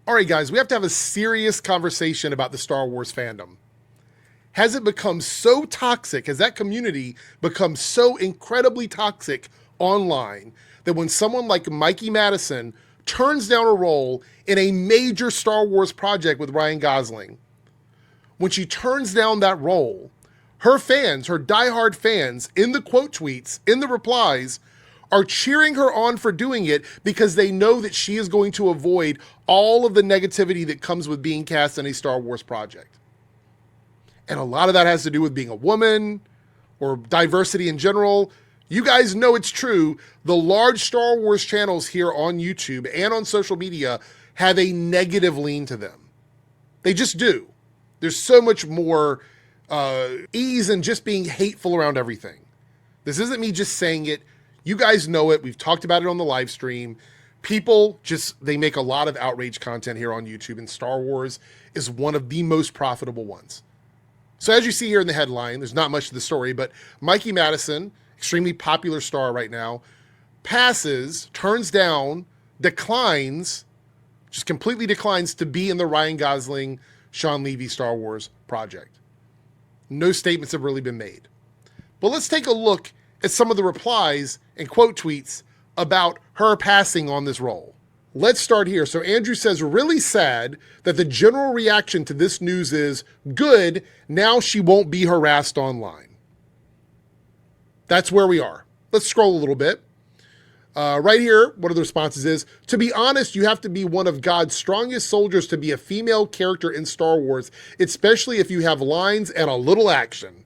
All right, guys, we have to have a serious conversation about the Star Wars fandom. Has it become so toxic? Has that community become so incredibly toxic online that when someone like Mikey Madison turns down a role in a major Star Wars project with Ryan Gosling, when she turns down that role, her fans, her diehard fans, in the quote tweets, in the replies, are cheering her on for doing it because they know that she is going to avoid all of the negativity that comes with being cast in a Star Wars project. And a lot of that has to do with being a woman or diversity in general. You guys know it's true. The large Star Wars channels here on YouTube and on social media have a negative lean to them. They just do. There's so much more ease in just being hateful around everything. This isn't me just saying it. You guys know it. We've talked about it on the live stream. People they make a lot of outrage content here on YouTube, and Star Wars is one of the most profitable ones. So as you see here in the headline, there's not much to the story, but Mikey Madison, extremely popular star right now, turns down, declines, just completely declines to be in the Ryan Gosling, Sean Levy Star Wars project. No statements have really been made. But let's take a look at some of the replies and quote tweets about her passing on this role. Let's start here. So Andrew says, really sad that the general reaction to this news is good. Now she won't be harassed online. That's where we are. Let's scroll a little bit. Right here, one of the responses is, to be honest, you have to be one of God's strongest soldiers to be a female character in Star Wars, especially if you have lines and a little action.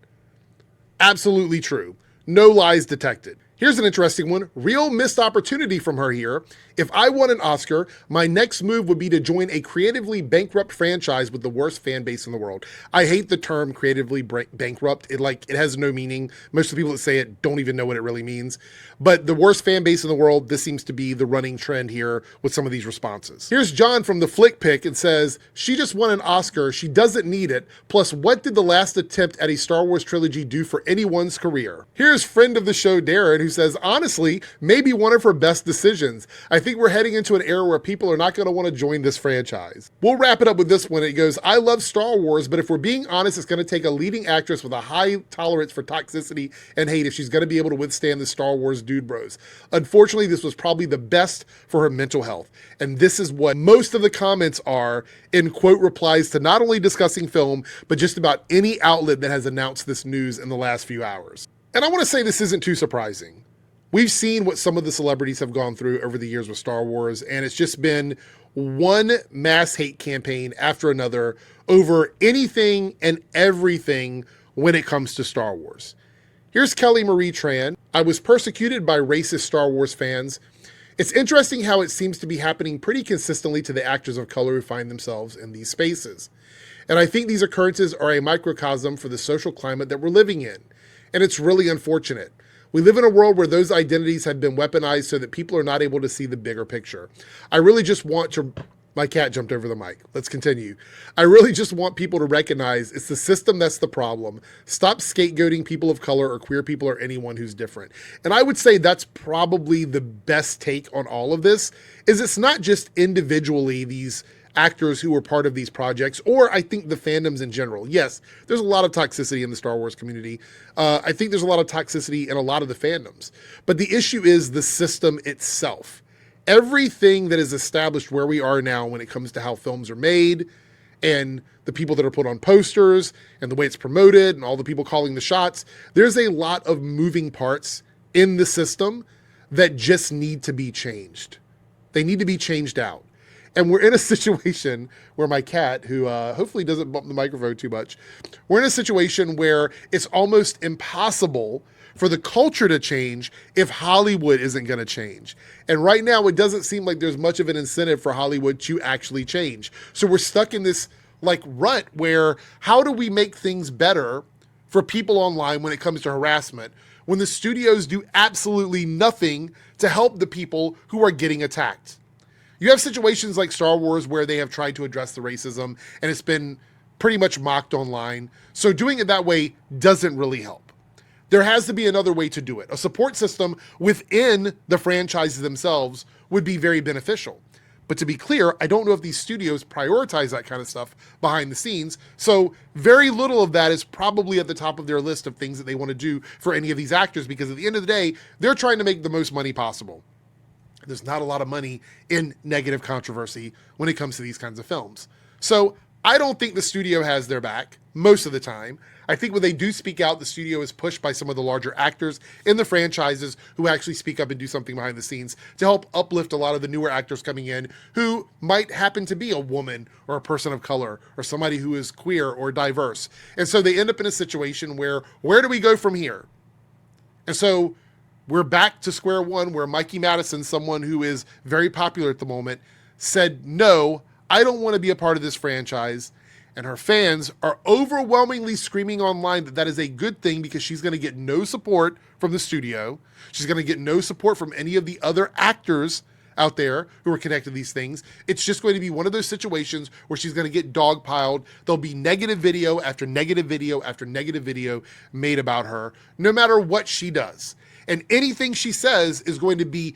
Absolutely true. No lies detected. Here's an interesting one. Real missed opportunity from her here. If I won an Oscar, my next move would be to join a creatively bankrupt franchise with the worst fan base in the world. I hate the term creatively bankrupt. It has no meaning. Most of the people that say it don't even know what it really means. But the worst fan base in the world, this seems to be the running trend here with some of these responses. Here's John from the Flick Pick and says, she just won an Oscar. She doesn't need it. Plus, what did the last attempt at a Star Wars trilogy do for anyone's career? Here's friend of the show, Darren, who says, honestly, maybe one of her best decisions. I think we're heading into an era where people are not going to want to join this franchise. We'll wrap it up with this one. It goes, I love Star Wars, but if we're being honest, it's going to take a leading actress with a high tolerance for toxicity and hate if she's going to be able to withstand the Star Wars dude bros. Unfortunately, this was probably the best for her mental health. And this is what most of the comments are in quote replies to not only discussing film, but just about any outlet that has announced this news in the last few hours. And I want to say this isn't too surprising. We've seen what some of the celebrities have gone through over the years with Star Wars, and it's just been one mass hate campaign after another over anything and everything when it comes to Star Wars. Here's Kelly Marie Tran. I was persecuted by racist Star Wars fans. It's interesting how it seems to be happening pretty consistently to the actors of color who find themselves in these spaces. And I think these occurrences are a microcosm for the social climate that we're living in. And it's really unfortunate. We live in a world where those identities have been weaponized so that people are not able to see the bigger picture. I really just want to... My cat jumped over the mic. Let's continue. I really just want people to recognize it's the system that's the problem. Stop scapegoating people of color or queer people or anyone who's different. And I would say that's probably the best take on all of this, is it's not just individually these actors who were part of these projects, or I think the fandoms in general. Yes, there's a lot of toxicity in the Star Wars community. I think there's a lot of toxicity in a lot of the fandoms. But the issue is the system itself. Everything that is established where we are now when it comes to how films are made and the people that are put on posters and the way it's promoted and all the people calling the shots, there's a lot of moving parts in the system that just need to be changed. They need to be changed out. And we're in a situation where my cat, who hopefully doesn't bump the microphone too much, we're in a situation where it's almost impossible for the culture to change if Hollywood isn't going to change. And right now, it doesn't seem like there's much of an incentive for Hollywood to actually change. So we're stuck in this rut where how do we make things better for people online when it comes to harassment when the studios do absolutely nothing to help the people who are getting attacked? You have situations like Star Wars where they have tried to address the racism and it's been pretty much mocked online. So doing it that way doesn't really help. There has to be another way to do it. A support system within the franchises themselves would be very beneficial. But to be clear, I don't know if these studios prioritize that kind of stuff behind the scenes. So very little of that is probably at the top of their list of things that they want to do for any of these actors, because at the end of the day, they're trying to make the most money possible. There's not a lot of money in negative controversy when it comes to these kinds of films. So I don't think the studio has their back most of the time. I think when they do speak out, the studio is pushed by some of the larger actors in the franchises who actually speak up and do something behind the scenes to help uplift a lot of the newer actors coming in who might happen to be a woman or a person of color or somebody who is queer or diverse. And so they end up in a situation where do we go from here? And so we're back to square one where Mikey Madison, someone who is very popular at the moment, said, no, I don't want to be a part of this franchise. And her fans are overwhelmingly screaming online that that is a good thing because she's going to get no support from the studio. She's going to get no support from any of the other actors out there who are connected to these things. It's just going to be one of those situations where she's going to get dogpiled. There'll be negative video after negative video after negative video made about her, no matter what she does. And anything she says is going to be,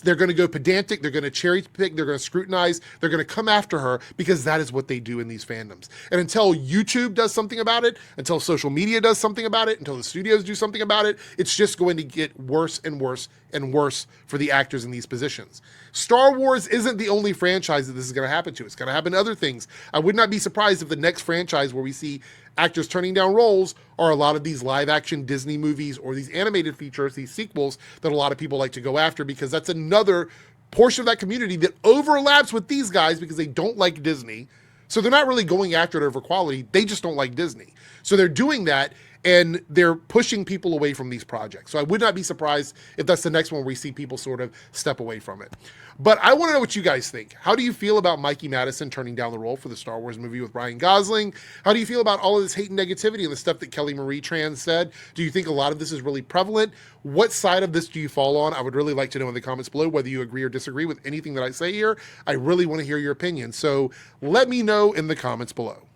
they're going to go pedantic, they're going to cherry pick, they're going to scrutinize, they're going to come after her because that is what they do in these fandoms. And until YouTube does something about it, until social media does something about it, until the studios do something about it, it's just going to get worse and worse and worse for the actors in these positions. Star Wars isn't the only franchise that this is going to happen to. It's going to happen to other things. I would not be surprised if the next franchise where we see actors turning down roles are a lot of these live action Disney movies or these animated features, these sequels that a lot of people like to go after, because that's another portion of that community that overlaps with these guys because they don't like Disney. So they're not really going after it over quality. They just don't like Disney. So they're doing that and they're pushing people away from these projects. So I would not be surprised if that's the next one where we see people sort of step away from it. But I want to know what you guys think. How do you feel about Mikey Madison turning down the role for the Star Wars movie with Ryan Gosling? How do you feel about all of this hate and negativity and the stuff that Kelly Marie Tran said? Do you think a lot of this is really prevalent? What side of this do you fall on? I would really like to know in the comments below whether you agree or disagree with anything that I say here. I really want to hear your opinion. So let me know in the comments below.